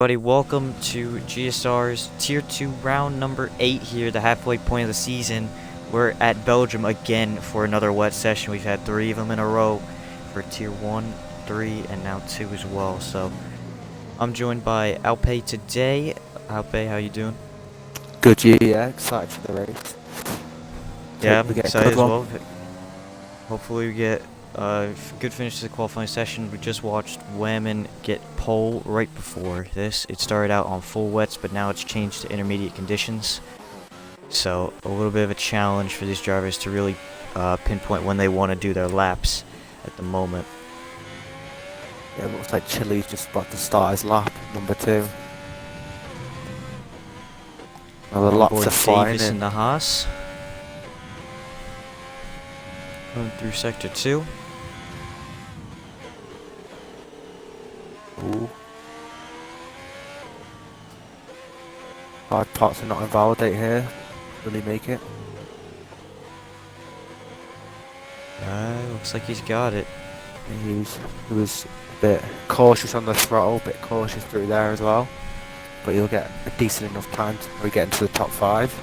Everybody, welcome to GSR's Tier 2 round number 8 here, the halfway point of the season. We're at Belgium again for another wet session. We've had 3 of them in a row for Tier 1, 3, and now 2 as well. So, I'm joined by Alpe today. Alpe, how you doing? Good year, yeah. Excited for the race. Yeah, Hope I'm we get a excited good as one. well. Hopefully we get a good finish to the qualifying session. We just watched Whammon get pole right before this. It started out on full wets, but now it's changed to intermediate conditions. So a little bit of a challenge for these drivers to really pinpoint when they want to do their laps at the moment. Yeah, it looks like Chile's just about to start his lap, number 2. Now the laps Onboard are flying Davis in in. the Haas. Going through sector 2. Ooh. Hard parts are not invalidate here. Will he make it? Looks like he's got it. He was a bit cautious on the throttle, a bit cautious through there as well. But he'll get a decent enough time to get into the top 5.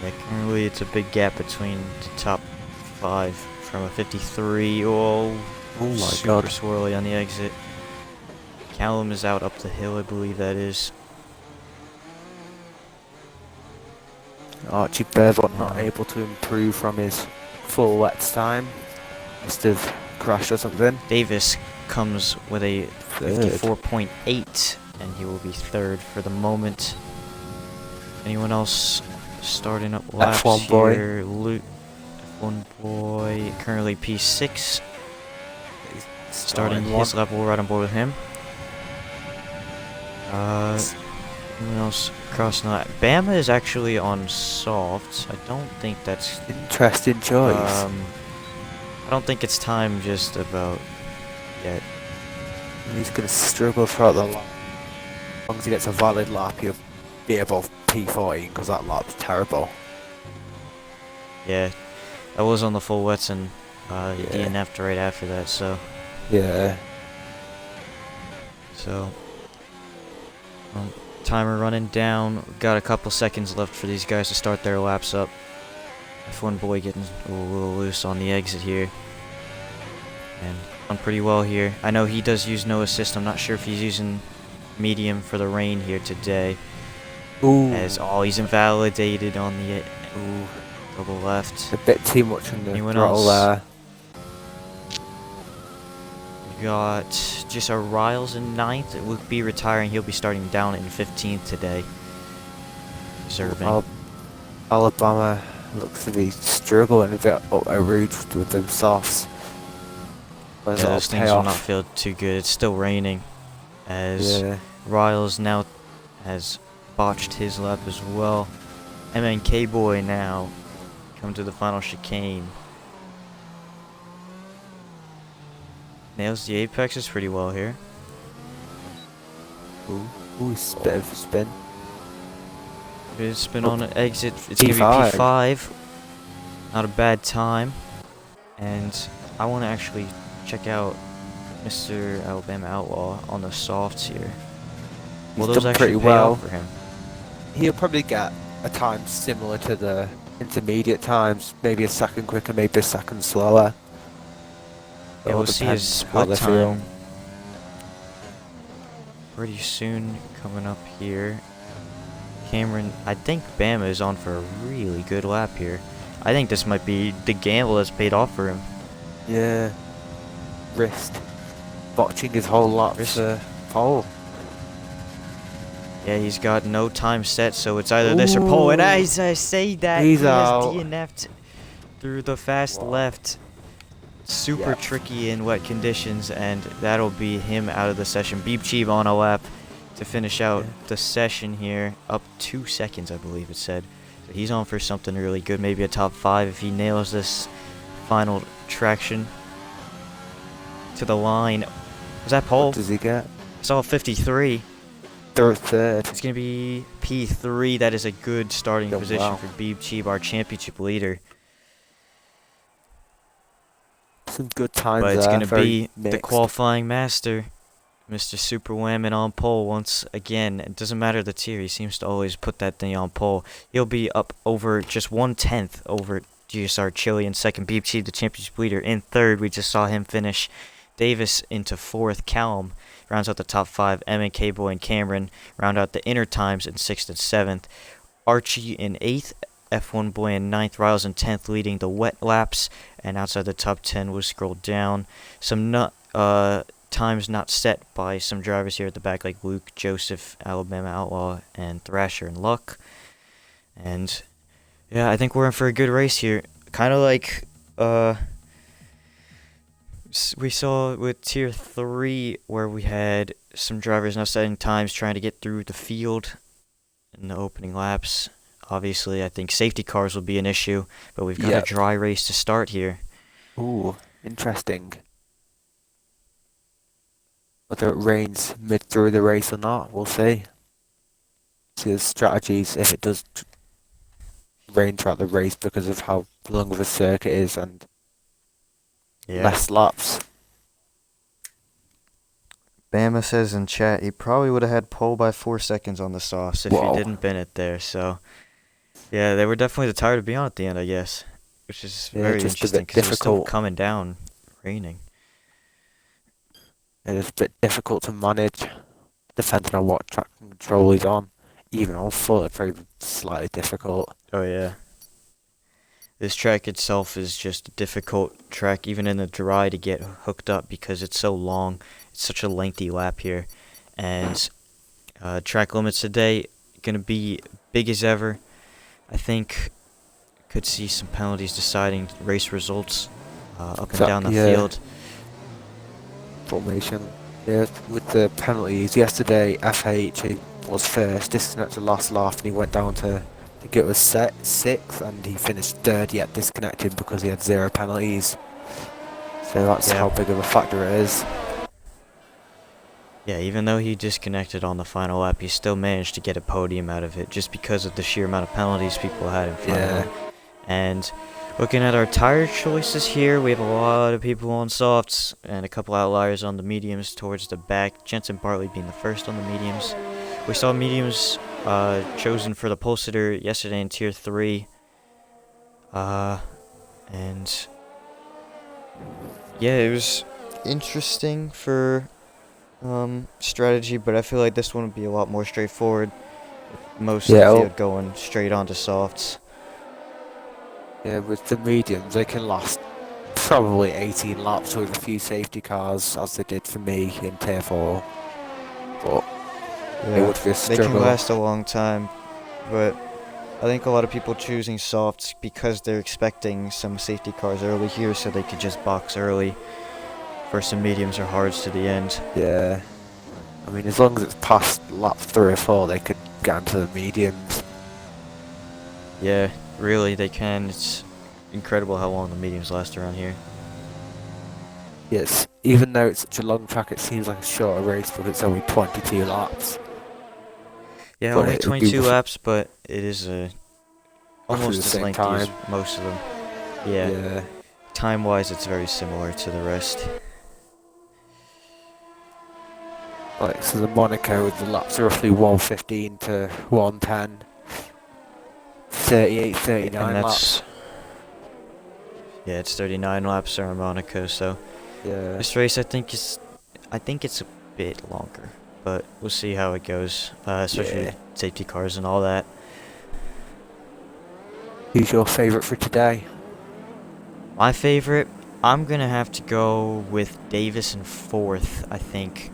Yeah, currently it's a big gap between the top 5 from a 53. Oh my super god. swirly on the exit. Callum is out up the hill, I believe that is. Archie Bearfoot not able to improve from his full wets time. Must have crashed or something. Davis comes with a Third. 54.8, and he will be third for the moment. Anyone else starting up laps F1 boy. here? F1 boy, currently P6. Starting his lap, we'll ride on board with him. Anyone else crossing that? Bama is actually on softs. I don't think that's... Interesting choice. I don't think it's time just about yet. He's going to struggle throughout the lap. As long as he gets a valid lap, he'll be above P14 because that lap's terrible. Yeah, that was on the full wets and Yeah. DNF'd right after that, so... Yeah. So... timer running down. We've got a couple seconds left for these guys to start their laps up. F1 boy getting a little loose on the exit here. And done pretty well here. I know he does use no assist. I'm not sure if he's using medium for the rain here today. Ooh. As he's invalidated on the double left. A bit too much on the Anyone throttle else? there. We got GSR Riles in 9th. It will be retiring. He'll be starting down in 15th today. Serving. Alabama looks to be struggling a bit up a route with them softs. Yeah, those things will not feel too good. It's still raining. As Riles now has botched his lap as well. MNK boy now come to the final chicane. Nails the apexes pretty well here. Ooh, bit of spin. Good spin on an exit. It's going to be P5. Not a bad time. And I want to actually check out Mr. Alabama Outlaw on the softs here. Well, those done actually pretty pay well off for him. He'll probably get a time similar to the intermediate times, maybe a second quicker, maybe a second slower. Yeah, we'll see his split time pretty soon coming up here. Cameron, I think Bama is on for a really good lap here. I think this might be the gamble that's paid off for him. Yeah. Wrist. Botching his whole lap for pole. Yeah, he's got no time set, so it's either this or pole. And as I say that, he has DNF'd through the fast left. Super tricky in wet conditions, and that'll be him out of the session. Beep Cheeb on a lap to finish out the session here. Up 2 seconds, I believe it said. So he's on for something really good. Maybe a top 5 if he nails this final traction to the line. Was that pole? What does he get? I saw 53. Third. It's going to be P3. That is a good starting position for Beep Cheeb, our championship leader. Some good times but it's there. going to be the qualifying master, Mr. Super Whammon on pole once again. It doesn't matter the tier. He seems to always put that thing on pole. He'll be up over just 1/10 over GSR Chile in second. BPT, the championship leader, in third. We just saw him finish. Davis into fourth. Callum rounds out the top 5. M and K-Boy and Cameron round out the inner times in 6th and 7th. Archie in 8th. F1 Boy in 9th. Riles in 10th, leading the wet laps. And outside the top 10, we'll scroll down. Some times not set by some drivers here at the back, like Luke, Joseph, Alabama Outlaw, and Thrasher and Luck. And yeah, I think we're in for a good race here. Kind of like we saw with tier 3, where we had some drivers not setting times, trying to get through the field in the opening laps. Obviously, I think safety cars will be an issue, but we've got a dry race to start here. Ooh, interesting. Whether it rains mid through the race or not, we'll see. See the strategies if it does rain throughout the race because of how long of a circuit is and less laps. Bama says in chat he probably would have had pole by 4 seconds on the softs if he didn't bin it there. So yeah, they were definitely tired to be on at the end, I guess, which is very interesting because it was still coming down, raining. It is a bit difficult to manage, depending on what track control he's on. Even on full, it's very slightly difficult. Oh yeah. This track itself is just a difficult track, even in the dry, to get hooked up because it's so long. It's such a lengthy lap here. And track limits today going to be big as ever. I think could see some penalties deciding race results up and down the field. Formation. Yeah, with the penalties, yesterday FH was first, disconnected last lap, and he went down to get was set 6th, and he finished 3rd yet disconnected because he had 0 penalties. So that's how big of a factor it is. Yeah, even though he disconnected on the final lap, he still managed to get a podium out of it just because of the sheer amount of penalties people had in front of him. And looking at our tire choices here, we have a lot of people on softs and a couple outliers on the mediums towards the back. Jensen Bartley being the first on the mediums. We saw mediums chosen for the pole sitter yesterday in tier 3. And yeah, it was interesting for strategy, but I feel like this one would be a lot more straightforward. Most of the field going straight onto softs. Yeah, with the mediums, they can last probably 18 laps with a few safety cars, as they did for me in tier 4. But it would be a struggle. They can last a long time, but I think a lot of people choosing softs because they're expecting some safety cars early here, so they could just box early for some mediums or hards to the end. Yeah. I mean, as long as it's past lap 3 or 4, they could get into the mediums. Yeah, really, they can. It's incredible how long the mediums last around here. Yes, even though it's such a long track, it seems like a shorter race, but it's only 22 laps. Yeah, only 22 laps, but it is almost as lengthy as most of them. Yeah. Time-wise, it's very similar to the rest. Like, so the Monaco, the laps are roughly 115 to 110. 38, 39 laps. Yeah, it's 39 laps around Monaco, so this race I think it's a bit longer, but we'll see how it goes, especially with safety cars and all that. Who's your favourite for today? My favourite, I'm gonna have to go with Davis in 4th. I think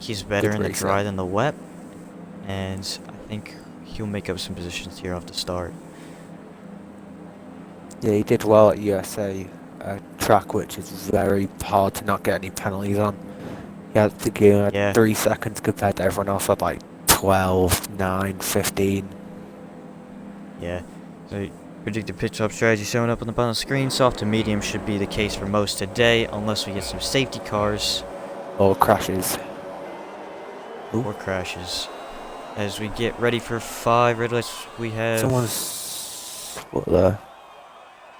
he's better in the dry than the wet, and I think he'll make up some positions here off the start. Yeah, he did well at USA, a track which is very hard to not get any penalties on. He had to give 3 seconds compared to everyone else at like 12, 9, 15. Yeah, so predicted pit stop strategy showing up on the bottom of the screen. Soft to medium should be the case for most today, unless we get some safety cars. Or crashes. Or crashes. As we get ready for 5 red lights, we have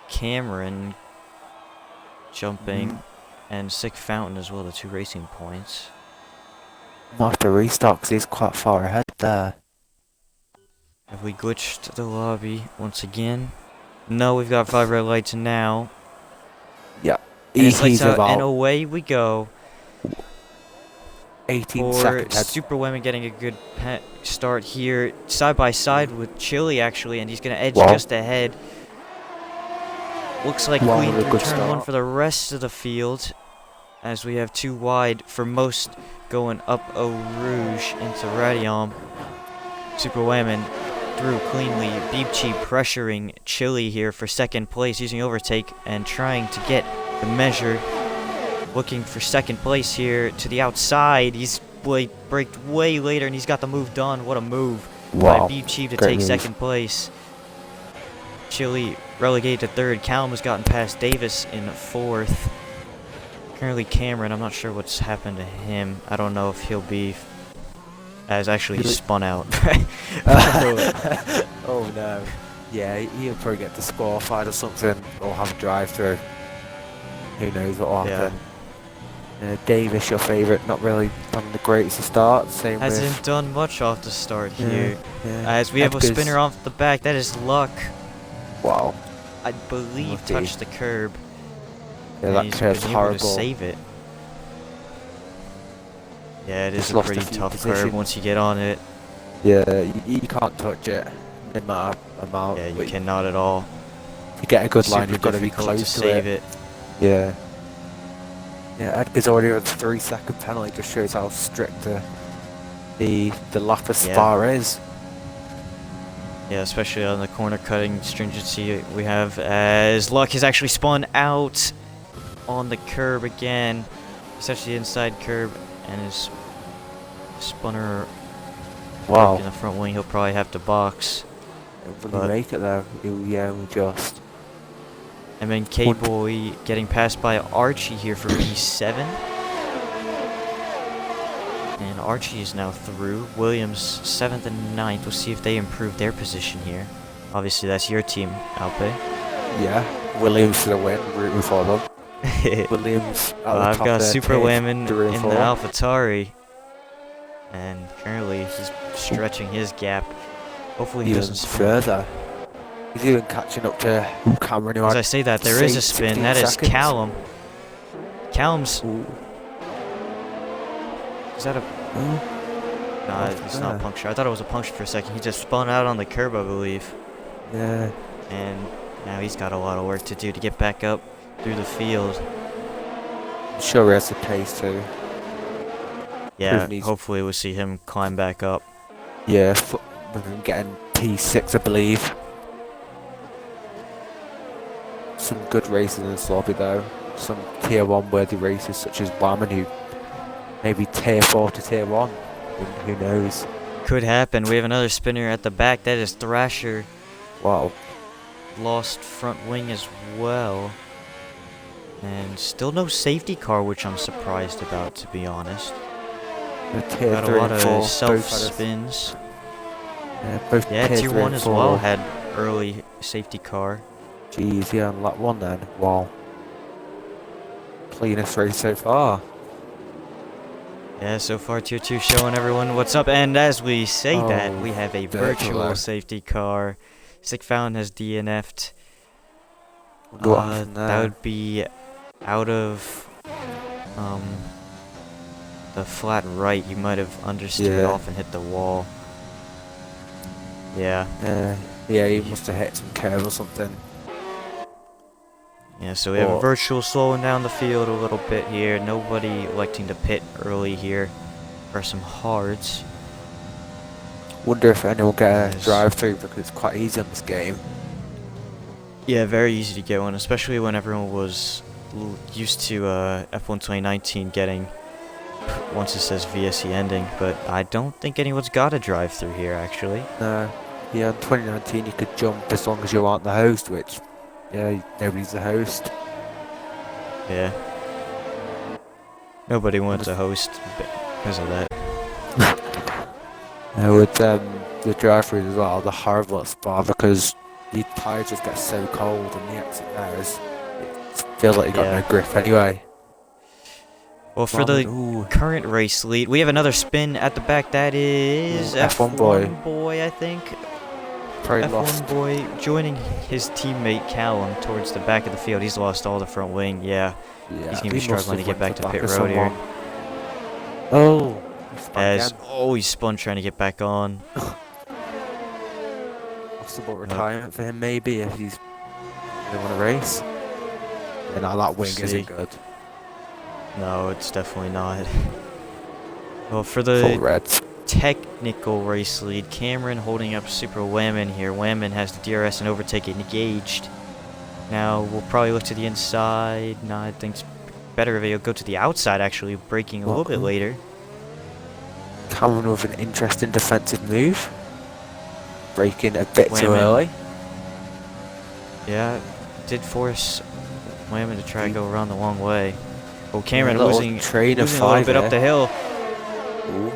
Cameron jumping and Sick Fountain as well, the 2 racing points. Might have to restart because he's quite far ahead there. Have we glitched the lobby once again? No, we've got 5 red lights now. Yeah. And it's lights He's out, about and away we go. 18 For seconds ahead. Super Women getting a good start here, side by side with Chili actually, and he's gonna edge Wow. just ahead. Looks like Wow, clean a through good turn 1 start. for the rest of the field, as we have 2 wide for most going up Eau Rouge into Radium. Super Women through cleanly. Beepchi pressuring Chili here for second place, using overtake and trying to get the measure. Looking for second place here to the outside. He's braked way later and he's got the move done. What a move Wow. by Beepchi to Great take move. second place. Chili relegated to third. Callum has gotten past Davis in fourth. Currently Cameron, I'm not sure what's happened to him. I don't know if he'll be... As actually he spun out. Oh no. Yeah, he'll probably get disqualified or something, or have a drive-through. Who knows what will happen. Davis, your favourite, not really having the greatest of start. Same Hasn't with... done much off the start here. Yeah. As we have a Edgar's- spinner off the back. That is Luck. Wow. I believe Lucky. touched the curb. Yeah, And that he's curve's been able horrible. to save it. Yeah, it is Just a lost pretty a few tough positions. curve once you get on it. Yeah, you can't touch it. No matter amount. Yeah, you but cannot at all. to get a good line, Super you've got to be difficult close to to save it. it. Yeah. Yeah, Edgar's already on 3-second penalty. Just shows how strict the lap of Yeah. Spa is. Yeah, especially on the corner cutting stringency we have, as Luck has actually spun out on the curb again. He's touched the inside curb and his spunner Wow. in the front wing. He'll probably have to box. Will but- he make it though? Yeah, we'll just. And then K-Boy getting passed by Archie here for P7. And Archie is now through. Williams 7th and 9th. We'll see if they improve their position here. Obviously, that's your team, Alpe. Yeah. Williams to the win. Rooting for them. Williams. At Well, the I've top got there, Super Tate, Women to root in for. the AlphaTauri. And currently, he's stretching his gap. Hopefully, he Even doesn't spin. further. He's even catching up to Cameron. Who As had I say that, there is a spin. 16 That is seconds. Callum. Callum's... Ooh. Is that a... Nah, it's not puncture. I thought it was a puncture for a second. He just spun out on the curb, I believe. Yeah. And now he's got a lot of work to do to get back up through the field. I'm sure he has the pace too. Yeah, Proven he's- hopefully we'll see him climb back up. Yeah, with him getting P6, I believe. Some good races in this lobby though. Some tier 1 worthy races such as Whammon, who maybe tier 4 to tier 1. Who knows? Could happen. We have another spinner at the back. That is Thrasher. Wow. Lost front wing as well. And still no safety car, which I'm surprised about, to be honest. The tier Got a 3 lot and 4, of both self had a- spins. both Yeah, tier tier 3 1 and as 4. well had early safety car. Jeez, yeah, on lap 1 then. Wow. Cleanest race so far. Yeah, so far tier 2 showing everyone what's up. And as we say that, Oh, we have a virtual. virtual safety car. Sick Fountain has DNF'd. Wonder what happened That there. would be out of the flat right. You might have understeered Yeah. off and hit the wall. Yeah. Yeah, he must have hit some curve or something. Yeah, so we have a Or- virtual slowing down the field a little bit here. Nobody electing to pit early here for some hards. Wonder if anyone will get a Yes. drive through because it's quite easy on this game. Yeah, very easy to get one, especially when everyone was used to F1 2019 getting, once it says VSE ending, but I don't think anyone's got a drive through here, actually. No. Yeah, in 2019 you could jump as long as you aren't the host, which, yeah, nobody's the host. Yeah. Nobody wanted to host because of that. With the drive-throughs as well, the horrible at Spa because your tyres just get so cold and the exit there is, it feels like you got Yeah. no grip anyway. Well, for the current race lead, we have another spin at the back. That is F1 boy, I think. Probably F1 lost. boy joining his teammate Callum towards the back of the field. He's lost all the front wing. Yeah, he's gonna be struggling to get back to pit road here. Oh, he spun trying to get back on. Possible retirement for him maybe if he's they want to race. And now that wing isn't good. No, it's definitely not. Well, for the technical race lead, Cameron holding up Super Whammon here. Whammon has the DRS and overtake engaged. Now we'll probably look to the inside. No, I think it's better if he'll go to the outside actually, braking a little bit later. Cameron with an interesting defensive move. Braking a bit too early. Yeah, did force Whammon to try to go around the long way. Oh, Cameron losing a little bit up the hill. Ooh.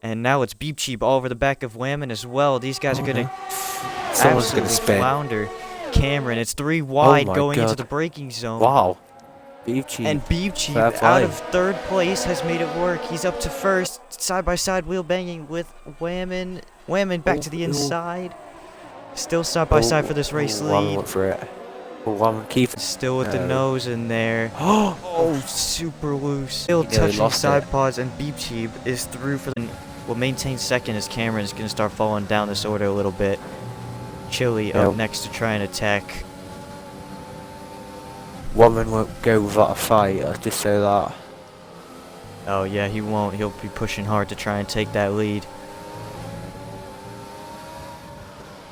And now it's Beep Cheap all over the back of Whammon as well. These guys are going to absolutely flounder Cameron. It's 3 wide going into the braking zone. Wow. Beep Cheap. And Beep Cheap out of 3rd place has made it work. He's up to 1st, side-by-side wheel banging with Whammon. Whammon back to the inside. Still side-by-side for this race lead. Whammon went for it. Still with the nose in there. Oh, super loose. Still touching side pods, and Beep Cheap is through for the... Will maintain 2nd as Cameron is going to start falling down this order a little bit. Chili up next to try and attack. Whammon won't go without a fight, I'll just say that. Oh yeah, he won't. He'll be pushing hard to try and take that lead.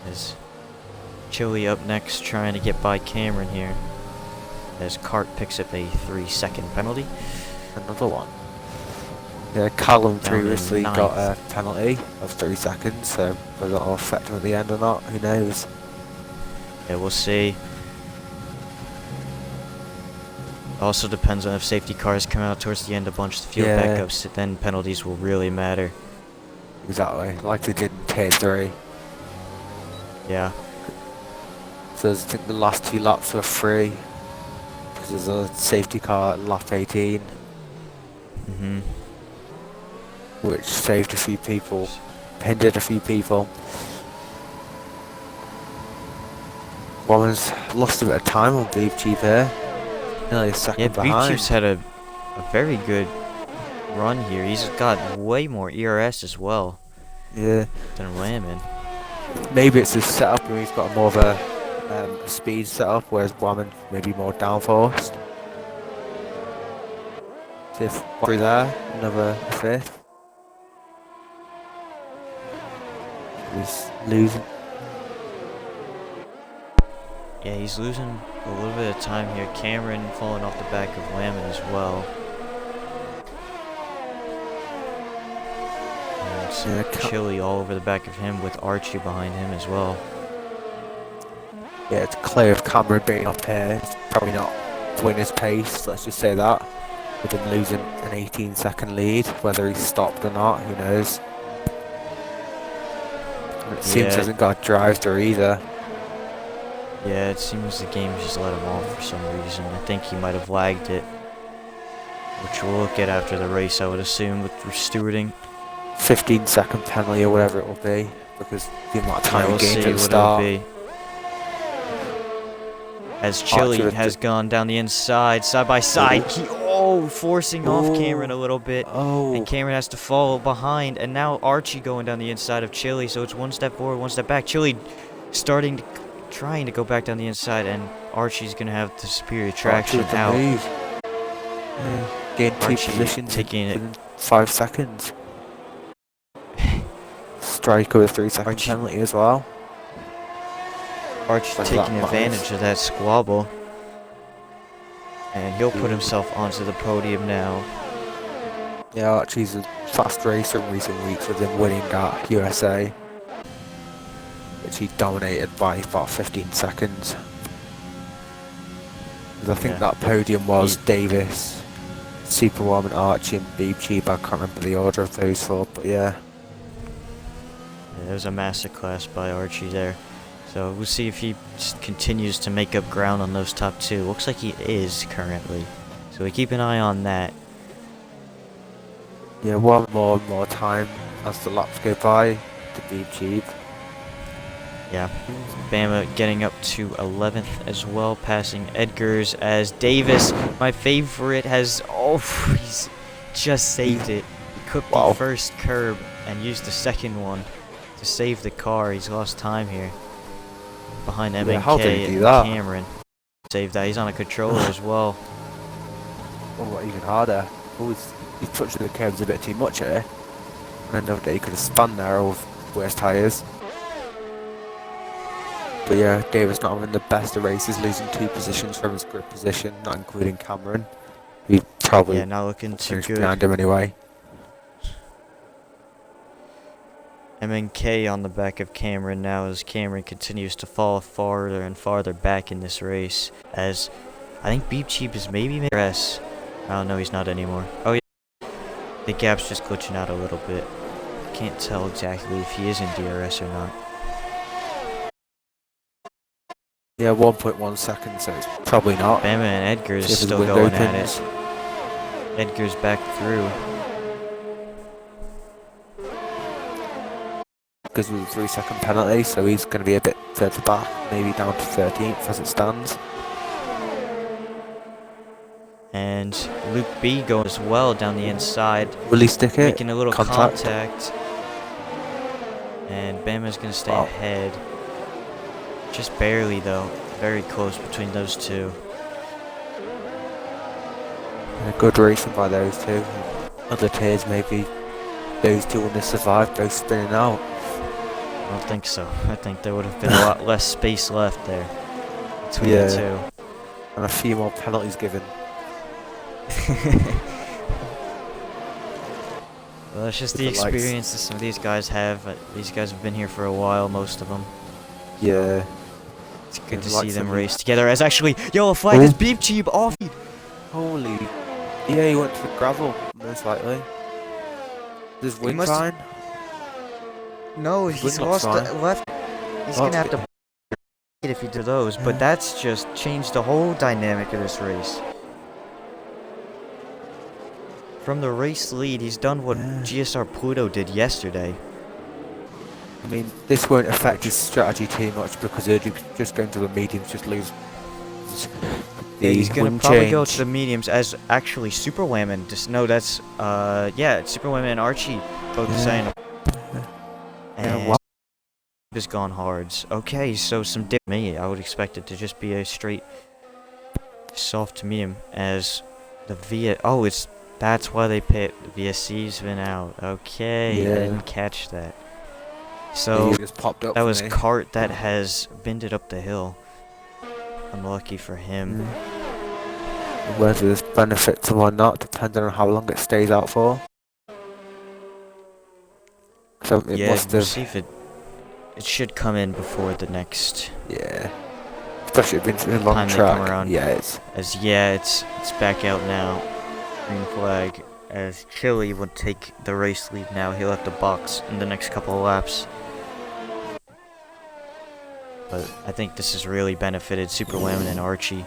As Chili up next trying to get by Cameron here. As Cart picks up a 3-second penalty. Another one. Yeah, Callum previously got a penalty of 3 seconds, so whether that'll affect him at the end or not, who knows. Yeah, we'll see. Also depends on if safety cars come out towards the end, a bunch of field backups, then penalties will really matter. Exactly, like they did in Tier 3. Yeah. So I think the last 2 laps were free, because there's a safety car at lap 18. Which saved a few people, hindered a few people. Whammon's lost a bit of time on Beep Cheap here. Nearly a second behind. Yeah, Beep Cheap's had a very good run here. He's got way more ERS as well. Yeah. Than Whammon. Maybe it's his setup where he's got more of a speed setup, whereas Whammon maybe more downforce. Fifth through there, another 5th. He's losing. Yeah, he's losing a little bit of time here. Cameron falling off the back of Whammon as well. And Chili all over the back of him with Archie behind him as well. Yeah, it's clear if Cameron being up here, it's probably not winning his pace, let's just say that. With him losing an 18-second lead, whether he's stopped or not, who knows. It seems he hasn't got a drive through either. Yeah, it seems the game just let him off for some reason. I think he might have lagged it. Which we'll look at after the race, I would assume, with stewarding. 15-second penalty or whatever it will be, because the amount of time he gained at the start. As Chili has gone down the inside, side by side. Forcing off Cameron a little bit. And Cameron has to fall behind. And now Archie going down the inside of Chili. So it's 1 step forward, 1 step back. Chili trying to go back down the inside. And Archie's going to have the superior traction out. Gain 2 positions taking it in 5 seconds. Striker with a 3-second penalty as well. Archie taking advantage of that squabble. And he'll put himself onto the podium now. Yeah, Archie's a fast racer in recent weeks with him winning at USA. Which he dominated by about 15 seconds. I think that podium was Davis, Super Whammon, Archie and Beep Cheap. I can't remember the order of those 4, but yeah. There's a masterclass by Archie there. So we'll see if he just continues to make up ground on those top 2. Looks like he is currently. So we keep an eye on that. Yeah, one more time as the laps go by to be cheap. Yeah, Bama getting up to 11th as well, passing Edgars as Davis, my favorite, has, he's just saved it. He cooked the first curb and used the second one to save the car. He's lost time here. Behind MNK and Cameron. Saved that. He's on a controller as well. Oh, even harder. He's touching the curbs a bit too much here. And another day he could have spun there with worse tyres. But yeah, Davis not having the best of races, losing 2 positions from his grid position, not including Cameron. He probably not looking too good behind him anyway. MNK on the back of Cameron now as Cameron continues to fall farther and farther back in this race. As I think Beep Cheap is maybe DRS. I don't know, he's not anymore. Oh yeah, the gap's just glitching out a little bit. Can't tell exactly if he is in DRS or not. Yeah, 1.1 seconds, so it's probably not. Bama and Edgars is still going at it. Edgars back through. Because of the 3-second penalty, so he's going to be a bit further back, maybe down to 13th as it stands. And Luke B going as well down the inside. Will he stick it? Making a little contact. And Bama's going to stay ahead. Just barely though. Very close between those two. And a good racing by those two. Other tiers maybe those two wouldn't have survived, both spinning out. I don't think so. I think there would have been a lot less space left there between the two. And a few more penalties given. Well, that's just the experience that some of these guys have. These guys have been here for a while, most of them. Yeah. It's good to see them race together. As actually, a flag is Beep Cheap off. Holy. Yeah, he went to the gravel, most likely. There's wind fine? No, he's lost the left. He's going to have to if he do those, but that's just changed the whole dynamic of this race. From the race lead, he's done what GSR Pluto did yesterday. I mean, this won't affect his strategy too much because he'll just going to the mediums, just lose. He's gonna probably go to the mediums as actually Super Wham and just no, that's Super Wham and Archie both the same. And just gone hards. Okay, so some dip me. I would expect it to just be a straight soft to medium as the Via. Oh, that's why they pit. The VSC's been out. Okay, I didn't catch that. So just popped up that was Cart that has bended up the hill. Unlucky for him. Whether there's benefits or not, depending on how long it stays out for. So it must have. See if it should come in before the next. Yeah. Especially if it's been a long track. Around. Yeah, it's back out now. Green flag. As Chili would take the race lead now. He'll have to box in the next couple of laps. But I think this has really benefited Super Wham and Archie.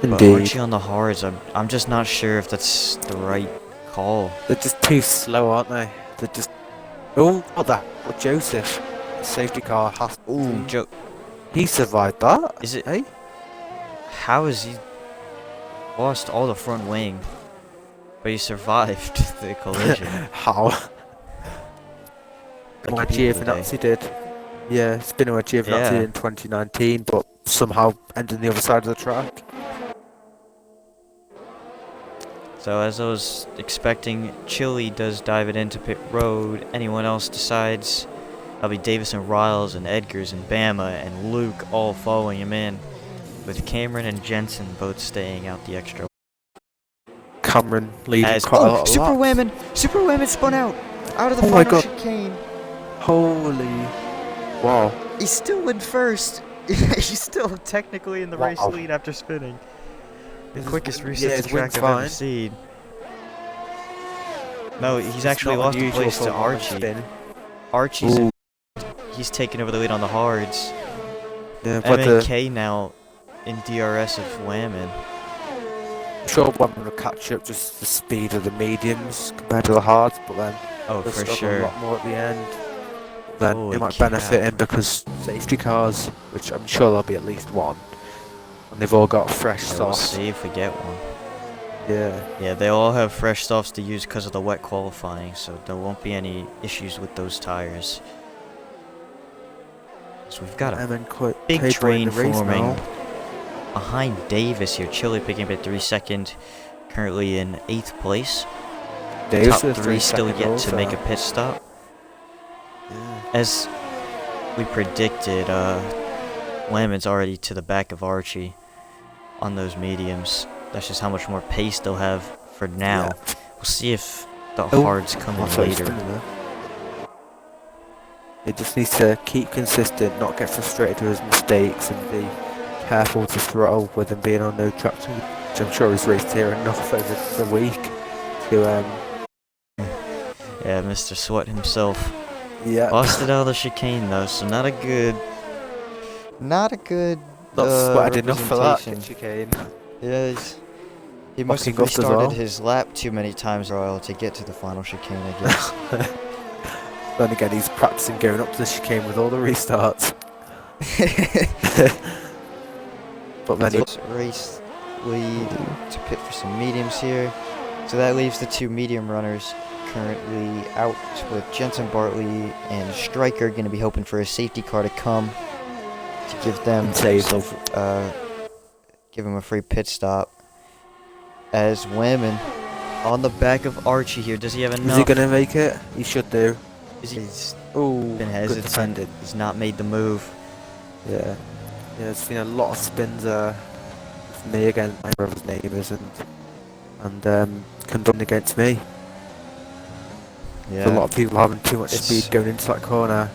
Indeed. But Archie on the hards, I'm just not sure if that's the right call. They're just too slow, aren't they? They're just. Oh, what that? What Joseph? Safety car has. Ooh, Joe. He survived that. Is it? Hey? How has he lost all the front wing, but he survived the collision? How? What Giovinazzi did. Yeah, it's been what Giovinazzi in 2019, but somehow ended on the other side of the track. So as I was expecting, Chili does dive it into pit road. Anyone else decides, that'll be Davis and Riles and Edgars and Bama and Luke all following him in, with Cameron and Jensen both staying out the extra. Cameron leading quite a lot of Super Wham spun out of the final chicane. Holy. Wow. He's still in first. He's still technically in the race lead after spinning. The quickest reset track I've ever seen. No, he's actually lost a place to Archie. Archie's he's taking over the lead on the hards. Yeah, but MNK now in DRS of Whammon. I'm sure one will catch up just the speed of the mediums compared to the hards, but then Oh, they'll for struggle a sure. lot more at the end. Then Holy it might benefit crap. him because safety cars, which I'm sure there'll be at least one, and they've all got fresh Yeah, we'll softs. see if we get one. Yeah. Yeah, they all have fresh softs to use because of the wet qualifying, so there won't be any issues with those tires. So we've got And a then quite big paid boy in train the race forming now. behind Davis here. Chile picking up at 3-2, currently in 8th place. Davis Top is 3 still 3-2 yet to make a also. pit stop. Yeah. As we predicted, Lamon's already to the back of Archie on those mediums. That's just how much more pace they'll have for now. Yeah. We'll see if the Oh, hards come in also later. spinning there. He just needs to keep consistent, not get frustrated with his mistakes, and be careful to throttle with him being on no traction, which I'm sure he's raced here enough over the week to Yeah, Mr. Sweat himself. yeah. Busted out of the chicane though, so not a good Not sweated enough for that representation. chicane. Yeah, he must have Fucking up as well. restarted his lap too many times Royal to get to the final chicane, I guess. Then again, he's practicing going up to the chicane with all the restarts. But then he Race lead to pit for some mediums here. So that leaves the 2 medium runners currently out, with Jensen Bartley and Stryker going to be hoping for a safety car to come to give them give him a free pit stop. As Wayman on the back of Archie here, does he have enough? is he gonna make it? He should do. He's Oh, been hesitant. He's not made the move. Yeah. Yeah, there's been a lot of spins with me against my brother's neighbours and condemned against me. Yeah. A lot of people having too much It's- speed going into that corner.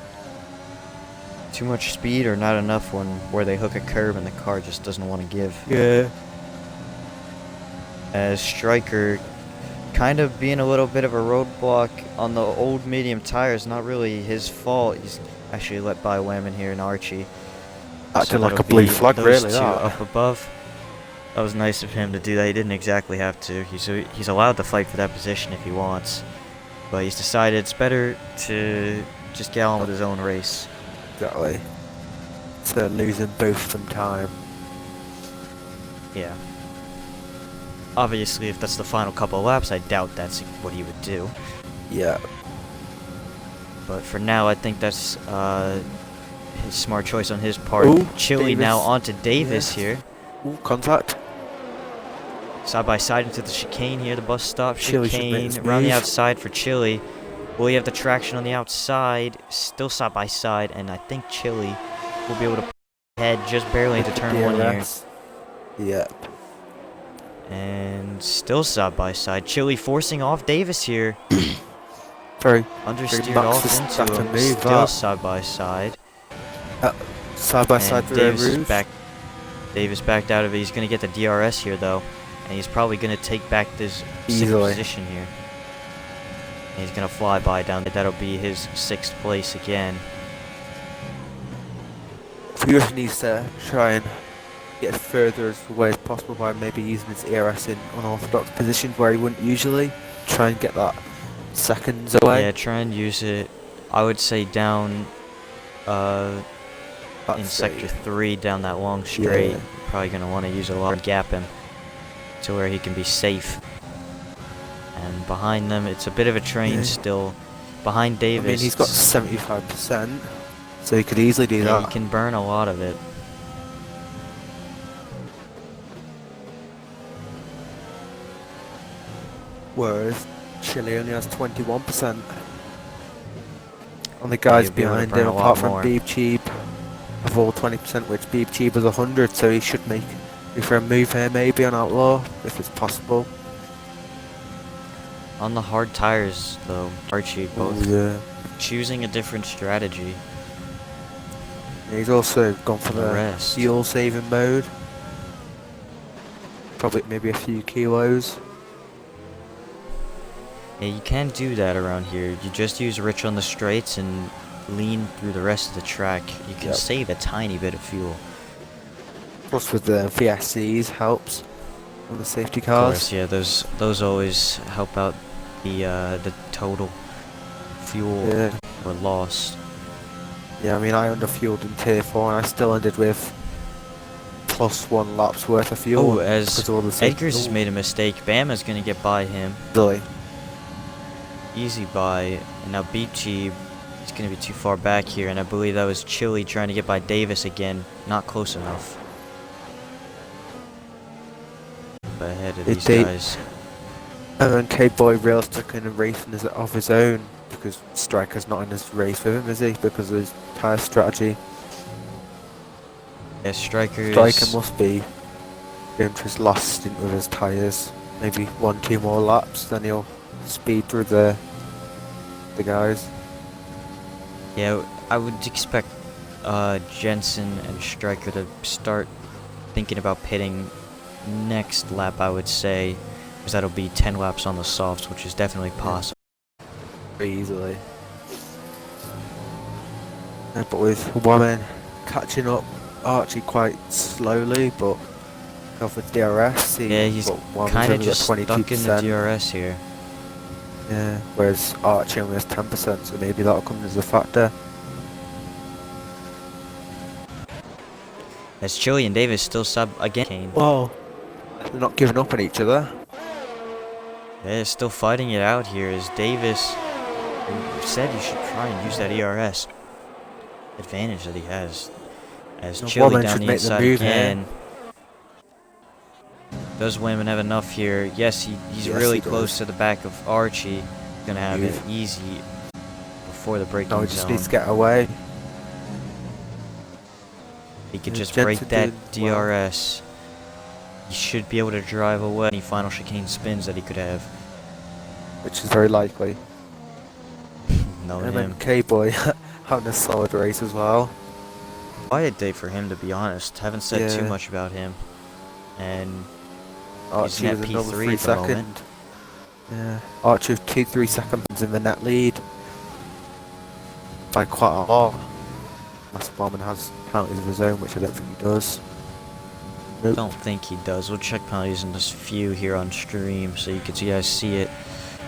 Too much speed or not enough where they hook a curb and the car just doesn't want to give. Yeah. As Stryker kind of being a little bit of a roadblock on the old medium tires, not really his fault. He's actually let by Wayman here and Archie. Acting like that'll a blue be flag, those really. two That. up above. That was nice of him to do that. He didn't exactly have to. He's allowed to fight for that position if he wants, but he's decided it's better to just get on with his own race. Exactly. So losing both them time. Yeah. Obviously, if that's the final couple of laps, I doubt that's what he would do. Yeah. But for now, I think that's his smart choice on his part. Ooh, Chile now Davis. onto Davis Yes. here. Ooh, contact. Side by side into the chicane here, the bus stop Chile should make chicane. this Around the move. outside for Chile. Will he have the traction on the outside? Still side by side, and I think Chile will be able to head just barely into turn 1 here. DRS. Yeah. And still side by side. Chile forcing off Davis here. Very Understeered Max off Verstappen into him. move, Still that. side by side. side by side And through Davis a is roof. back. Davis backed out of it. He's going to get the DRS here, though. And he's probably going to take back this 6th Easily. position here. And he's going to fly by down there. That'll be his 6th place again. He just needs to try and get as further as away as possible by maybe using his ERS in unorthodox positions where he wouldn't usually. Try and get that seconds away. Yeah, try and use it, I would say, down in That's sector straight. 3, down that long straight. Yeah. You're probably going to want to use a lot to gap him to where he can be safe. And behind them, it's a bit of a train Yeah. still. Behind I Davis, mean, he's got 75%, so he could easily do yeah, that. he can burn a lot of it. Whereas Chile only has 21%. And the guys he'll be able to behind burn him, a lot apart from more. Beeb Cheap, have all 20%, which Beeb Cheap is 100, so he should make for a move here maybe on Outlaw, if it's possible. On the hard tires, though, Archie both Yeah. choosing a different strategy. He's also gone for The the rest. fuel saving mode. Probably maybe a few kilos. Yeah, you can do that around here. You just use rich on the straights and lean through the rest of the track. You can Yep. save a tiny bit of fuel. Plus with the VSCs helps on the safety Of cars. course, yeah, those always help out the total fuel Yeah. or loss. Yeah, I mean, I underfueled in tier 4 and I still ended with +1 lap's worth of fuel. Oh, as because of all the safety Edgar's has rules. made a mistake, Bama's gonna get by him. Really? Easy by, and now Beachy is gonna be too far back here, and I believe that was Chili trying to get by Davis again. Not close enough. But ahead of these guys. And then K-Boy Rails took in a race of his own, because Striker's not in this race with him, is he? Because of his tyre strategy. Yeah, Striker must be going to his last stint with his tyres. Maybe 1-2 more laps, then he'll speed through the guys. Yeah, I would expect Jensen and Striker to start thinking about pitting next lap, I would say, because that'll be 10 laps on the softs, which is definitely possible. Very easily. Yeah, but with Woman catching up Archie quite slowly, but with DRS, He's kind of just stuck in the DRS here. Yeah, whereas Archie only has 10%, so maybe that'll come as a factor. As Chili and Davis still sub again. Well, they're not giving up on each other. They're still fighting it out here as Davis said you should try and use that ERS advantage that he has. As Chili down the inside again. Does Wayman have enough here? Yes, he's really close to the back of Archie. Gonna have it easy before the braking zone. No, he just needs to get away. He could just break that DRS. He should be able to drive away any final chicane spins that he could have. Which is very likely. No, and then K-Boy having a solid race as well. Quiet day for him, to be honest. Haven't said too much about him. And Archie he's with net another P3 3 at the moment. second. Yeah, Archie with 2-3 seconds in the net lead. By quite a lot. Master Bowman has penalties of his own, which I don't think he does. Nope. Don't think he does. We'll check penalties in this few here on stream so you guys see it.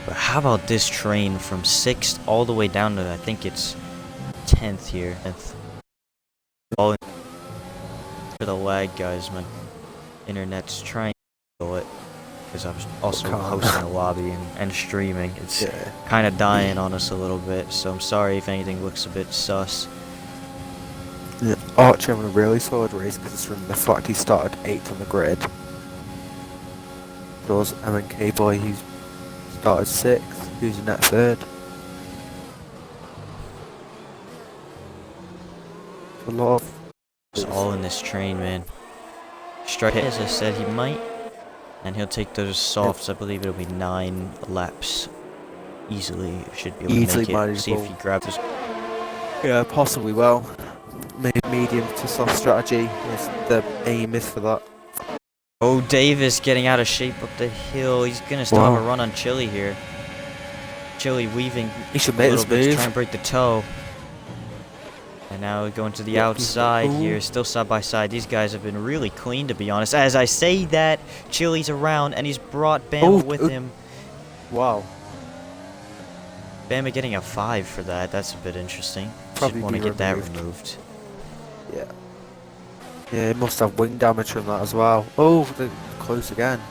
But how about this train from 6th all the way down to, I think it's 10th here. 10th. All for the lag, guys. My internet's trying to do it because I'm also hosting a lobby and streaming. It's kind of dying on us a little bit, so I'm sorry if anything looks a bit sus. Yeah, Archie having a really solid race because it's from the fact he started 8th on the grid. Does MNK Boy, who's started 6th, who's in that 3rd. A lot of... It's all in this train, man. Strike, as I said, he might. And he'll take those softs. I believe it'll be 9 laps. Easily should be able to make it. Manageable. See if he grabs his... Yeah, possibly well. Medium to soft strategy is the aim is for that. Oh, Davis getting out of shape up the hill. He's gonna still have a run on Chili here. Chili weaving. He should make this move. Try and break the toe. And now going to the outside here, still side by side. These guys have been really clean, to be honest. As I say that, Chili's around and he's brought Bama with him. Wow. Bama getting a 5 for that. That's a bit interesting. Probably want to get that removed. Yeah. Yeah, it must have wing damage from that as well. Oh, they're close again.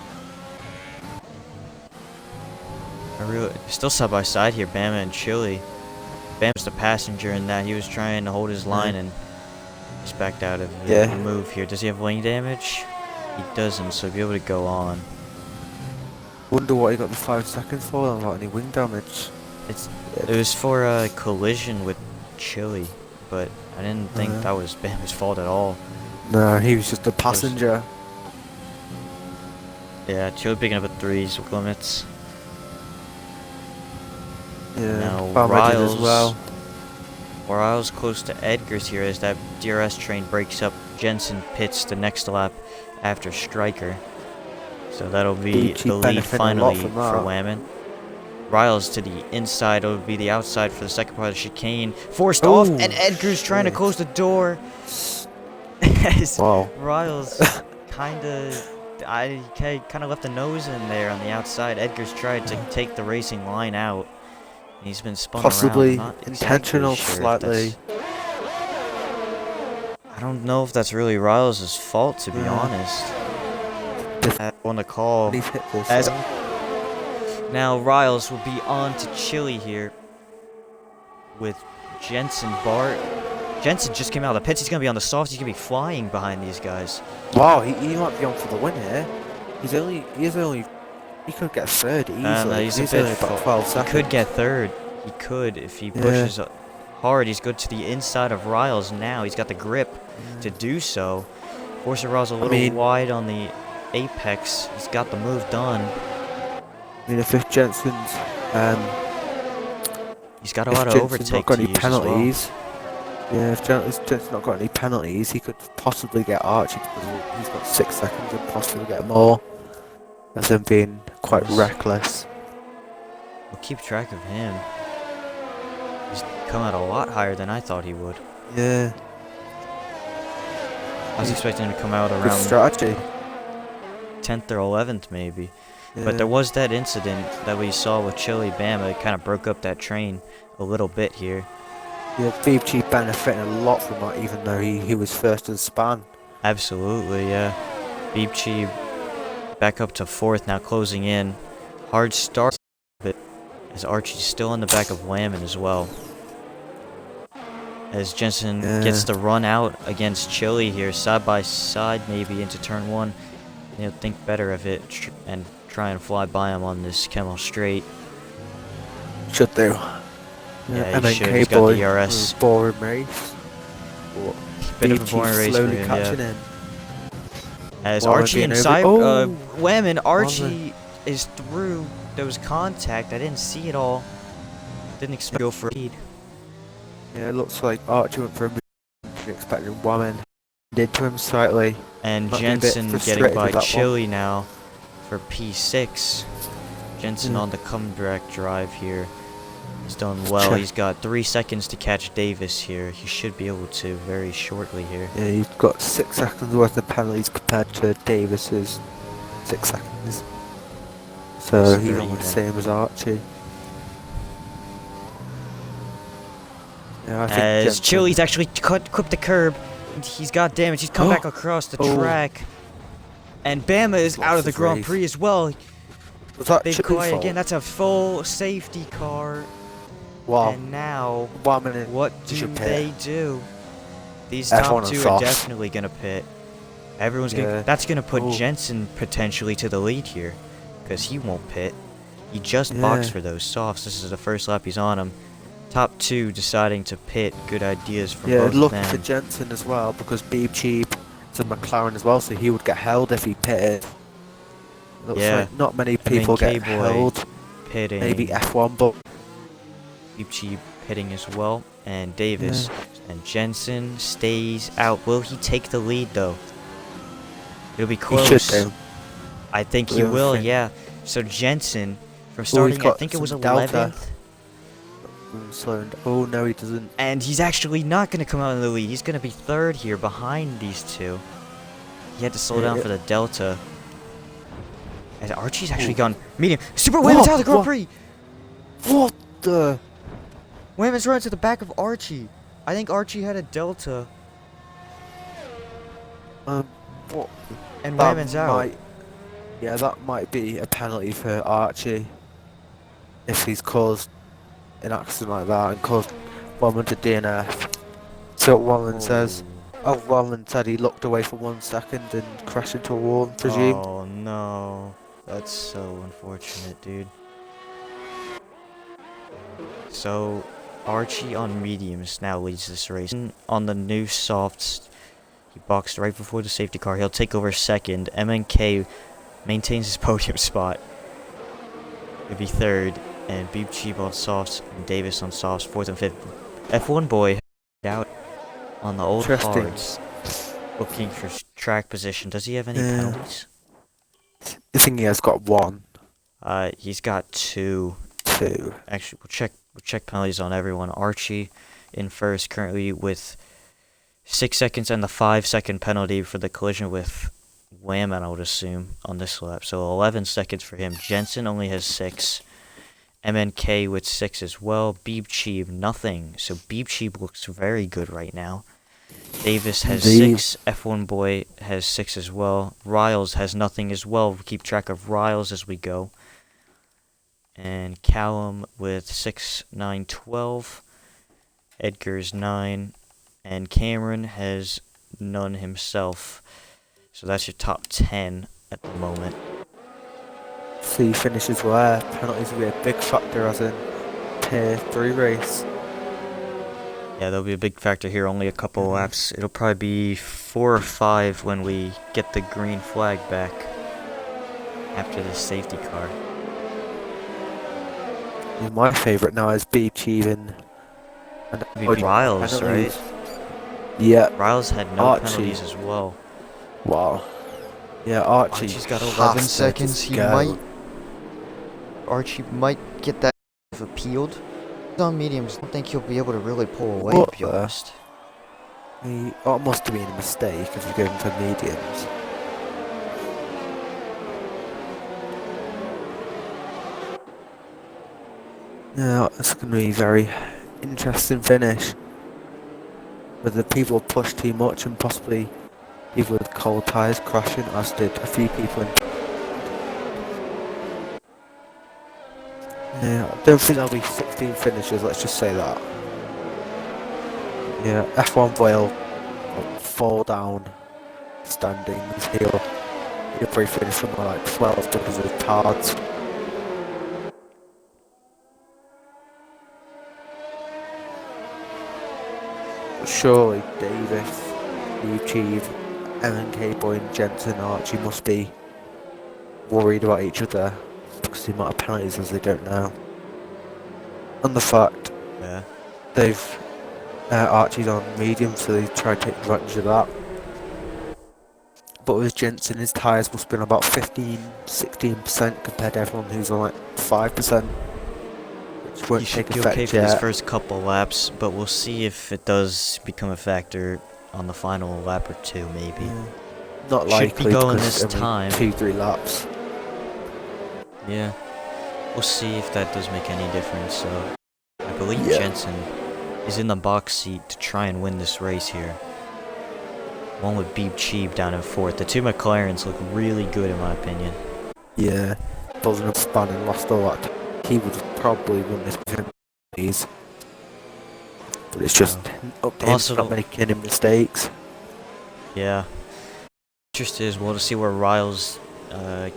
Still side by side here, Bama and Chili. Bama's the passenger in that. He was trying to hold his line and just backed out of the move here. Does he have wing damage? He doesn't, so he'll be able to go on. Wonder what he got the 5 seconds for without any wing damage. It was for a collision with Chili, but I didn't think that was Bama's fault at all. No, he was just a passenger. Yeah, Chili picking up at 3s with limits. Yeah, now Riles as well. Riles close to Edgar's here as that DRS train breaks up. Jensen pits the next lap after Striker. So that'll be the lead finally for Whammon. Riles to the inside, it'll be the outside for the second part of the chicane. Forced off, and Edgar's trying to close the door. As Riles kinda I kind of left the nose in there on the outside. Edgar's tried to take the racing line out. And he's been spun Possibly around. Not intentional, exactly sure slightly. I don't know if that's really Riles' fault, to be honest. I want to call. He's hit this. As now Riles will be on to Chili here with Jensen Bart. Jensen just came out of the pits. He's going to be on the softs. He's going to be flying behind these guys. Wow, he might be on for the win here. He could get third easily. He's only about 12 He seconds. could get third. He could if he pushes hard. He's good to the inside of Riles now. He's got the grip to do so. Forcing Riles a little wide on the apex. He's got the move done. I mean, if Jensen's he's got a lot of overtake to use penalties. as well. Yeah, if Jensen's not got any penalties, he could possibly get Archie because he's got 6 seconds and possibly get more. That's him being quite reckless. We'll keep track of him. He's come out a lot higher than I thought he would. Yeah. I was expecting him to come out Good around strategy. 10th or 11th maybe. Yeah. But there was that incident that we saw with Chili Bama. It kind of broke up that train a little bit here. Yeah, BG benefiting a lot from that, even though he was first in the span. Absolutely, yeah. Beepchi back up to 4th now, closing in. Hard start, but as Archie's still on the back of Whammon as well. As Jensen gets the run out against Chili here, side by side maybe into turn 1. He'll think better of it and try and fly by him on this Camel Straight. Should do. Yeah, he should. He's got the RS. Boring race. Bit of a boring race for slowly him, catching in. As Whammon Archie and Whammon, Archie is through those contact. I didn't see it all. Didn't expect to go for a lead. Yeah, it looks like Archie went for a move. Expecting Whammon did to him slightly. And Might Jensen be a bit getting by frustrated with that Chili now for P6. Jensen on the comeback drive here. He's done well. He's got 3 seconds to catch Davis here. He should be able to very shortly here. Yeah, he's got 6 seconds worth of penalties compared to Davis's 6 seconds. So he's on the same as Archie. Yeah, I think as Chili's actually clipped the curb. He's got damage. He's come back across the track. And Bama is out of the Grand Prix as well. Was that Big quiet again. That's a full safety car. Wow. And now, Whammon, what do they do? These top two are definitely going to pit. Everyone's gonna, that's going to put Jensen potentially to the lead here. Because he won't pit. He just boxed for those softs. This is the first lap he's on him. Top two deciding to pit. Good ideas from both of them. Yeah, look for Jensen as well, because Beeb Cheap is a McLaren as well, so he would get held if he pitted. Looks like not many people get held. Pitting. Maybe F1, but Beeb Cheap pitting as well. And Davis. And Jensen stays out. Will he take the lead though? It'll be close. He should do. I think he will, yeah. So Jensen, from starting, I think it was 11th. Oh no, he doesn't. And he's actually not going to come out in the lead. He's going to be third here behind these two. He had to slow down for the Delta. As Archie's actually gone medium. Super Whammon's out of the Grand Prix! What the? Whammon's running to the back of Archie. I think Archie had a Delta. What? And Whammon's out. Yeah, that might be a penalty for Archie. If he's caused an accident like that and caused Whammon to DNF. So what Whammon says. Oh, Whammon said he looked away for 1 second and crashed into a wall, presumed. Oh no. That's so unfortunate, dude. So, Archie on mediums now leads this race. On the new softs, he boxed right before the safety car. He'll take over second. MNK maintains his podium spot. He'll be third. And Beeb Cheap on softs. And Davis on softs. 4th and 5th. F1 boy out on the old cards. Looking for track position. Does he have any penalties? I think he has got 1. He's got 2. Actually, we'll check penalties on everyone. Archie in first currently with 6 seconds and the 5-second penalty for the collision with Wham, I would assume, on this lap. So 11 seconds for him. Jensen only has 6. MNK with 6 as well. Beeb Cheeb, nothing. So Beeb Cheeb looks very good right now. Davis has 6. F1 Boy has 6 as well. Riles has nothing as well. We'll keep track of Riles as we go. And Callum with 6, 9, 12. Edgar's 9. And Cameron has none himself. So that's your top 10 at the moment. See finishes where penalties will be a big factor as in Tier 3 race. Yeah, there'll be a big factor here, only a couple laps. It'll probably be 4 or 5 when we get the green flag back after the safety car. My favourite now is Beeb Cheevan and Riles, right? Yeah. Riles had no penalties as well. Wow. Yeah, Archie's got 11 seconds. Archie might get that appealed. On mediums, I don't think he'll be able to really pull away, to be honest. It must have been a mistake if you're going for mediums. Yeah, it's going to be a very interesting finish. Whether people push too much and possibly people with cold tyres crashing, as did a few people in. Yeah, I don't think there'll be 16 finishes, let's just say that. Yeah, F1 Boy will fall down standings. He'll probably finish somewhere like 12 because of his cards. But surely Davis, YouTube, MNK Boy and Jensen Archie must be worried about each other because the amount of penalties as they don't know. And the fact they've Archie's on medium, so they try to take advantage of that. But with Jensen, his tyres must have been about 15-16% compared to everyone who's on like 5%. Which won't take effect okay for his first couple laps, but we'll see if it does become a factor on the final lap or 2, maybe. Yeah. Not likely, should be going because this time. 2-3 laps. Yeah, we'll see if that does make any difference. So I believe Jensen is in the box seat to try and win this race here. One with Beeb Cheeb down in 4th. The 2 McLarens look really good in my opinion. Yeah, buzzing up span and lost a lot. He would have probably won this with him. But it's just up to him to not making any mistakes. Yeah. Interested as well to see where Riles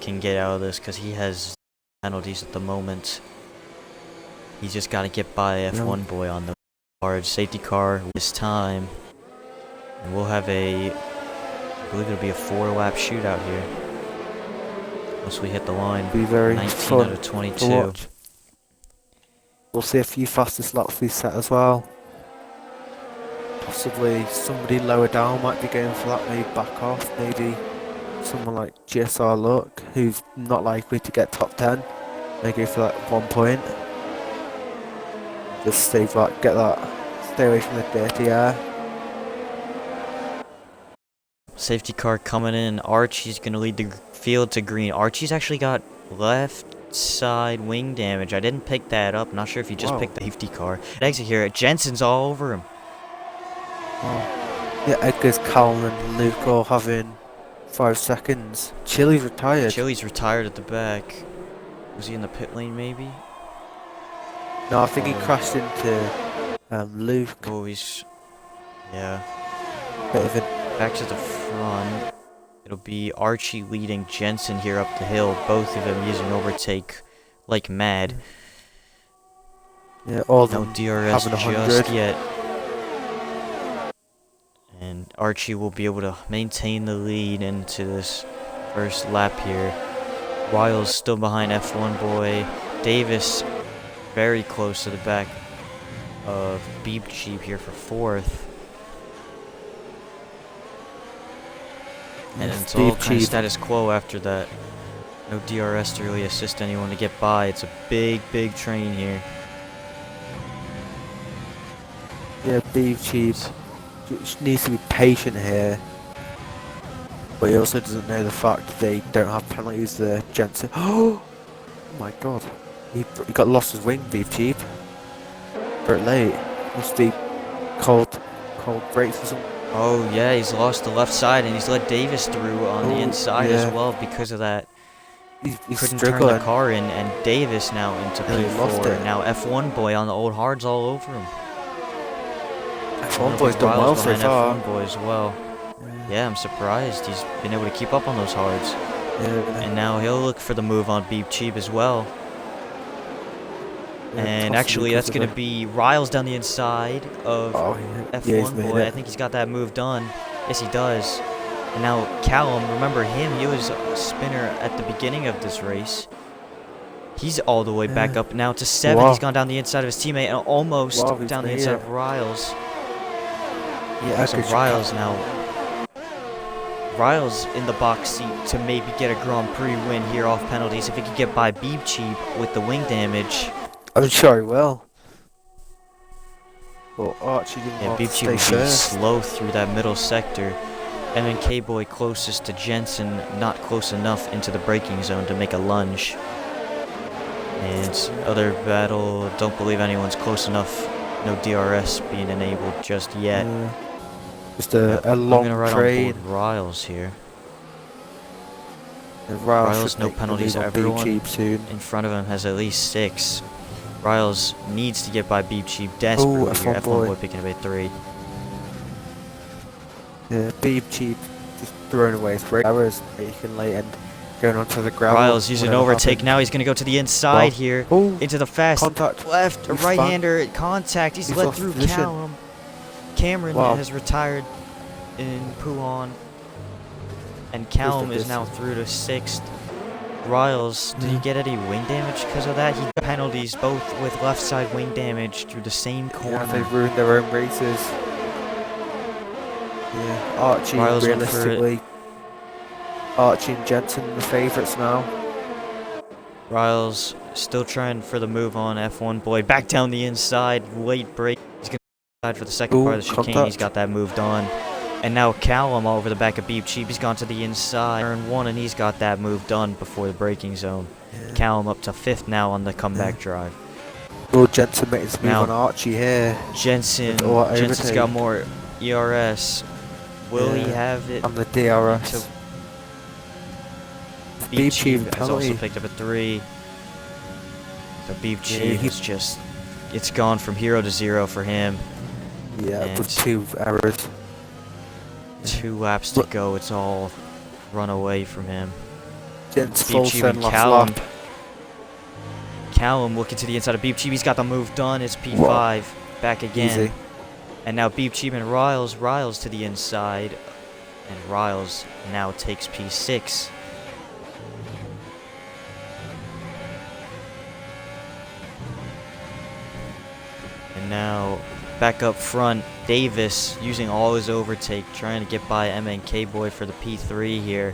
can get out of this, because he has penalties at the moment. He's just got to get by F1 Boy on the hard safety car this time. And we'll have I believe it'll be a 4-lap shootout here. Once we hit the line. Be very 19 out of 22. We'll see a few fastest laps we set as well. Possibly somebody lower down might be going for that, maybe back off, maybe someone like GSR Luck, who's not likely to get top 10, may go for that 1 point. Just stay back, stay away from the dirty air. Safety car coming in. Archie's going to lead the field to green. Archie's actually got left side wing damage. I didn't pick that up. Not sure if he just picked the safety car. Exit here. Jensen's all over him. Yeah, Edgar's, Callum and Luke all having 5 seconds. Chili's retired. Chili's retired at the back. Was he in the pit lane maybe? No, I think he crashed into Luke. Oh, he's... Yeah. Bit of a... Back to the front. It'll be Archie leading Jensen here up the hill. Both of them using overtake like mad. Yeah, all no them DRS having just yet. And Archie will be able to maintain the lead into this first lap here. Riles still behind F1 Boy. Davis very close to the back of Beeb Cheeb here for 4th. And it's all kind of status quo after that. No DRS to really assist anyone to get by. It's a big, big train here. Yeah, Beeb Cheeb needs to be patient here. But he also doesn't know the fact that they don't have penalties there. Jensen. Oh my god. He got lost his wing, beef cheap. Bit late. Must be cold brakes or something. Oh yeah, he's lost the left side and he's let Davis through on the inside as well because of that. He's Couldn't struggling. turn the car in, and Davis now into Really lost P4. it. Now F1 boy on the old hards all over him. F1 boy's done well so far. F1 boy as well. Yeah, I'm surprised he's been able to keep up on those hards. Yeah. And now he'll look for the move on Beep Cheap as well. And actually, that's going to be Riles down the inside of F1 boy. I think he's got that move done. Yes, he does. And now Callum, remember him, he was a spinner at the beginning of this race. He's all the way back up now to 7. Wow. He's gone down the inside of his teammate and almost down the inside of Riles. Yeah, So Riles now. Riles in the box seat to maybe get a Grand Prix win here off penalties. If he could get by Beep Cheap with the wing damage. I'm sure he will. Well, Archie didn't want Beep to Cheap stay will be first. slow through that middle sector. MNK boy closest to Jensen, not close enough into the braking zone to make a lunge. And other battle, don't believe anyone's close enough. No DRS being enabled just yet. Just a I'm long gonna ride trade. on board Riles here. Riles no penalties. Everyone cheap soon. in front of him has at least 6. Riles needs to get by Beep Cheap desperately. F1 F1 boy picking up a 3. Yeah, Beep cheap, just throwing away his brake hours, braking late and going onto the gravel. Riles using an overtake now. He's going to go to the inside here. Into the fast contact. left. A right-hander contact. He's let lost through position. Callum. Cameron has retired in Pouan. And Callum is now through to 6th. Riles, did he get any wing damage because of that? He got penalties both with left side wing damage through the same corner. Yeah, they've ruined their own races. Yeah, Archie, Riles went for realistically, Archie and Jensen the favourites now. Riles still trying for the move on F1 boy. Back down the inside, late break. He's going to side for the second part of the chicane. Contact. He's got that moved on. And now Callum all over the back of Beep Cheap. He's gone to the inside. Turn 1 and he's got that move done before the braking zone. Callum up to 5th now on the comeback drive. Will Jensen make his move Now, on Archie here? Jensen's got more ERS. Will he have it? On the DRS. Beep Cheap has also picked up a 3. So Beep Cheap is just, it's gone from 0 to 0 for him. Yeah, with 2 errors. 2 laps to go, it's all run away from him. Beep Cheap and Callum. Callum looking to the inside of Beep Cheap. He's got the move done. It's P5. Back again. Easy. And now Beep Cheap and Riles. Riles to the inside. And Riles now takes P6. And now back up front, Davis using all his overtake, trying to get by MNK boy for the P3 here.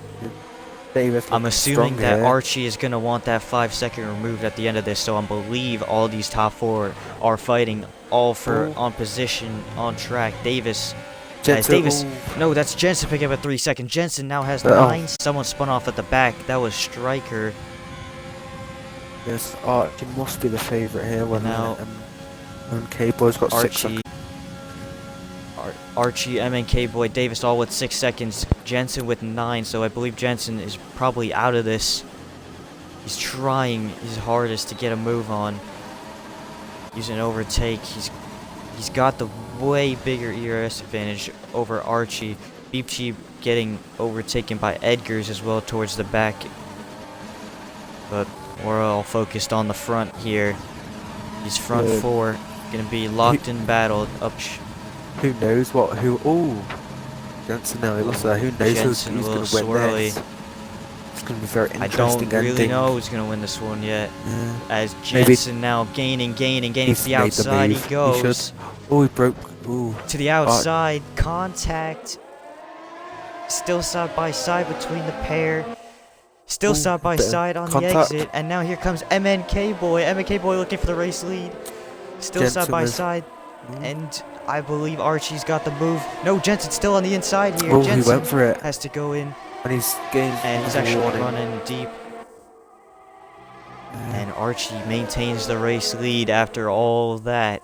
Davis, I'm assuming that Archie is going to want that 5-second removed at the end of this, so I believe all these top 4 are fighting all for on position, on track. Davis, no, that's Jensen picking up at 3 seconds. Jensen now has 9. Someone spun off at the back. That was Stryker. Yes, Archie must be the favourite here. When now MNK boy's got 6 seconds. Archie, MNK boy, Davis all with 6 seconds. Jensen with 9, so I believe Jensen is probably out of this. He's trying his hardest to get a move on. Using an overtake. He's got the way bigger ERS advantage over Archie. Beep Cheap getting overtaken by Edgars as well towards the back. But we're all focused on the front here. These front 4 gonna be locked in battle up. Who knows what? Jensen now, he looks like who knows who's going to win this. It's going to be very interesting. I don't really know who's going to win this one yet. As Jensen now gaining to the outside he goes. He broke. To the outside, contact. Still side by side between the pair. Still side by side on the exit. And now here comes MNK boy. MNK boy looking for the race lead. Still side by side. And I believe Archie's got the move. No, Jensen's still on the inside here. Jensen he went for it. Has to go in. And he's gained. And he's actually running deep. And Archie maintains the race lead after all that.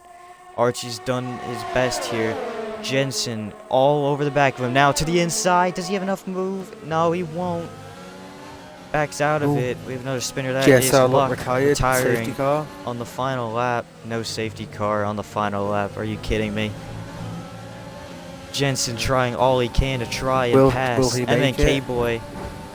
Archie's done his best here. Jensen all over the back of him. Now to the inside. Does he have enough move? No, he won't. Backs out of it. We have another spinner. That is GSR Luck retired. retiring Safety car. on the final lap. No safety car on the final lap. Are you kidding me? Jensen trying all he can to try and pass. Will he make MNK it? Boy.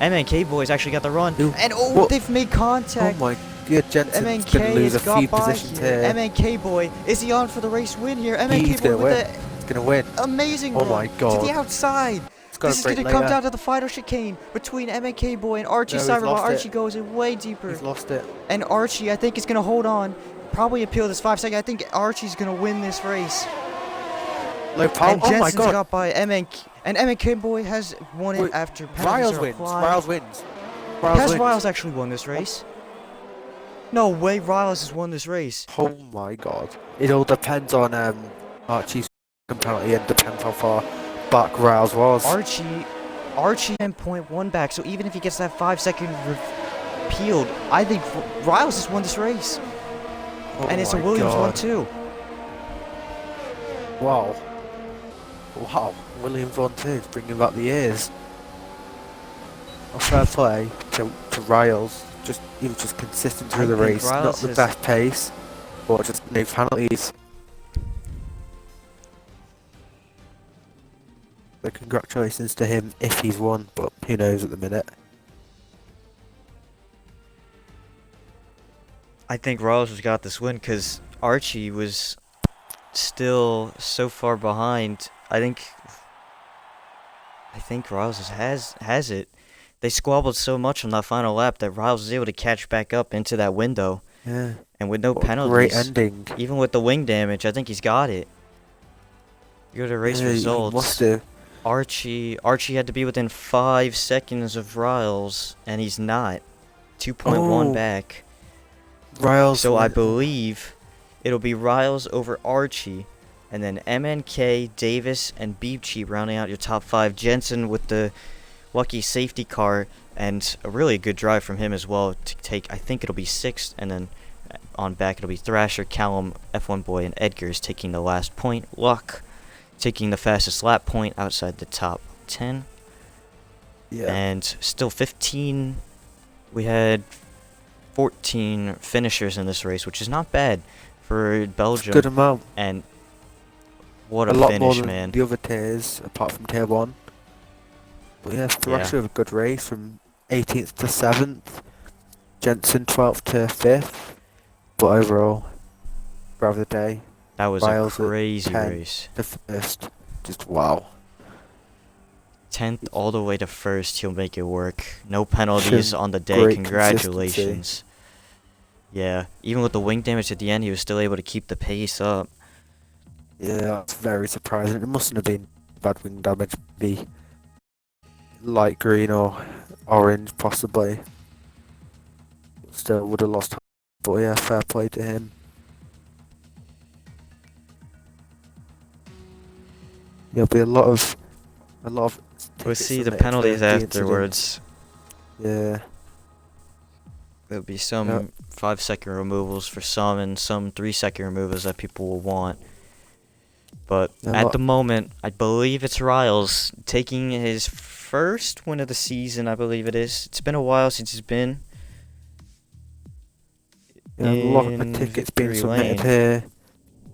MNK Boy's actually got the run. Ooh, And what? They've made contact. Oh my god, Jensen's MNK going to lose a has got few by positions here. here. MNK Boy, is he on for the race win here? MNK He's Boy going to with win. He's going to win. the amazing Oh run my to god. the outside. This is going to come down to the final chicane between MNK Boy and Archie No, he's Cyberman. lost Archie it. goes in way deeper. He's lost it. And Archie, I think, is going to hold on. Probably appeal this 5 second. I think Archie's going to win this race. Low power. And Oh my Jensen's god. got by MNK. And MNK Boy has won it Wait, after penalties Riles are wins. applied. Riles wins. Has Riles actually won this race? No way, Riles has won this race. Oh my god. It all depends on Archie's penalty and depends how far back Riles was. Archie 10.1 back, so even if he gets that 5 second repealed, I think Riles has won this race. Oh And it's a my Williams one god. too. Wow. Wow. Williams won too, bringing back the years. A fair play to Riles. He was just consistent through the think race. Not Riles the has- best pace, but just no penalties. So congratulations to him if he's won, but who knows at the minute. I think Riles has got this win because Archie was still so far behind. I think Riles has it. They squabbled so much on that final lap that Riles was able to catch back up into that window. Yeah. And with no What a penalties, great ending. even with the wing damage, I think he's got it. You go to race Yeah, he results. must have. Archie had to be within 5 seconds of Riles, and he's not. 2.1 Oh. back. Riles. So I went- believe it'll be Riles over Archie, and then MNK, Davis, and Beepcheap rounding out your top 5. Jensen with the lucky safety car, and a really good drive from him as well to take, I think it'll be 6th, and then on back it'll be Thrasher, Callum, F1 Boy, and Edgar's taking the last point. Luck taking the fastest lap point outside the top 10. Yeah. And still 15, we had 14 finishers in this race, which is not bad for Belgium. Good amount. And what a A lot more finish, than man. the other tiers, apart from tier 1. But yeah, Thrasher with a good race from 18th to 7th. Jensen 12th to 5th. But overall, driver of the day, That was Riles a at crazy 10. race. the first. Just wow. 10th all the way to 1st, he'll make it work. No penalties Shown on the day, great congratulations. Yeah, even with the wing damage at the end, he was still able to keep the pace up. Yeah, that's very surprising. It mustn't have been bad wing damage. Be light green or orange, possibly. Still would have lost. But yeah, fair play to him. There'll be a lot of. We'll tickets see the submitted for penalties the incident. afterwards. Yeah. There'll be some Yep. 5 second removals for some and some 3 second removals that people will want. But Yeah, at what- the moment, I believe it's Riles taking his first win of the season, I believe it is. It's been a while since he's been Yeah, a lot of in tickets being victory submitted lane. here.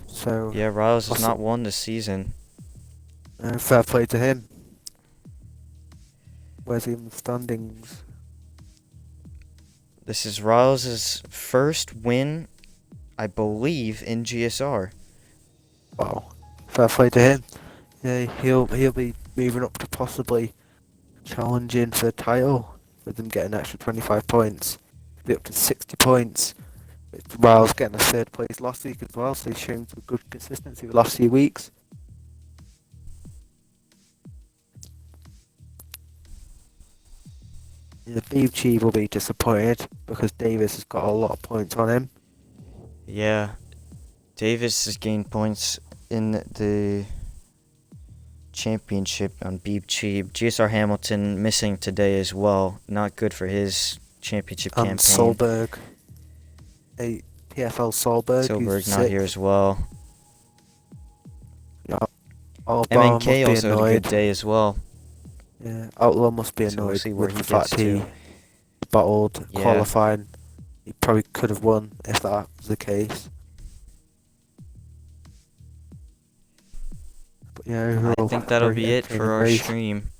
So, Yeah, Riles has Awesome. not won this season. fair play to him. Where's he in the standings? This is Riles' first win, I believe, in GSR. Wow. Fair play to him. Yeah, he'll be moving up to possibly challenging for the title with them getting an extra 25 points. Be up to 60 points. Riles getting a 3rd place last week as well, so he's shown some good consistency the last few weeks. The Beepcheap will be disappointed because Davis has got a lot of points on him. Yeah, Davis has gained points in the championship on Beep Cheap. GSR Hamilton missing today as well. Not good for his championship And campaign. Solberg. PFL Solberg, Solberg who's not here sixth. as well. Yeah. Outlaw must MNK be also had a annoyed. good day as well. Yeah, Outlaw must be So we'll annoyed see where with he the fact gets he to. battled Yeah. qualifying. He probably could have won if that was the case. But yeah, overall, I think that'll very be it for entertaining our race. stream.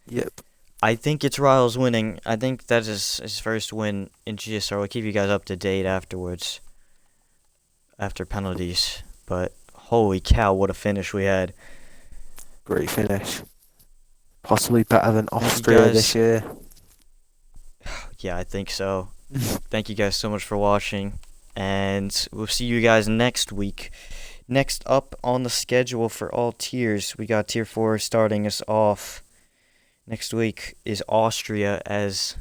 Yep. I think it's Riles winning. I think that is his first win in GSR. We'll keep you guys up to date afterwards. After penalties. But holy cow, what a finish we had. Great finish. Possibly better than Thank you Austria guys. this year. Yeah, I think so. Thank you guys so much for watching. And we'll see you guys next week. Next up on the schedule for all tiers, we got Tier 4 starting us off. Next week is Austria, as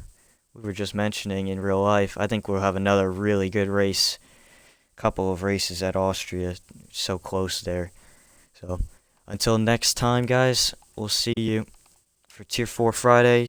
we were just mentioning in real life. I think we'll have another really good race. Couple of races at Austria. So close there. So until next time, guys, we'll see you for Tier 4 Friday.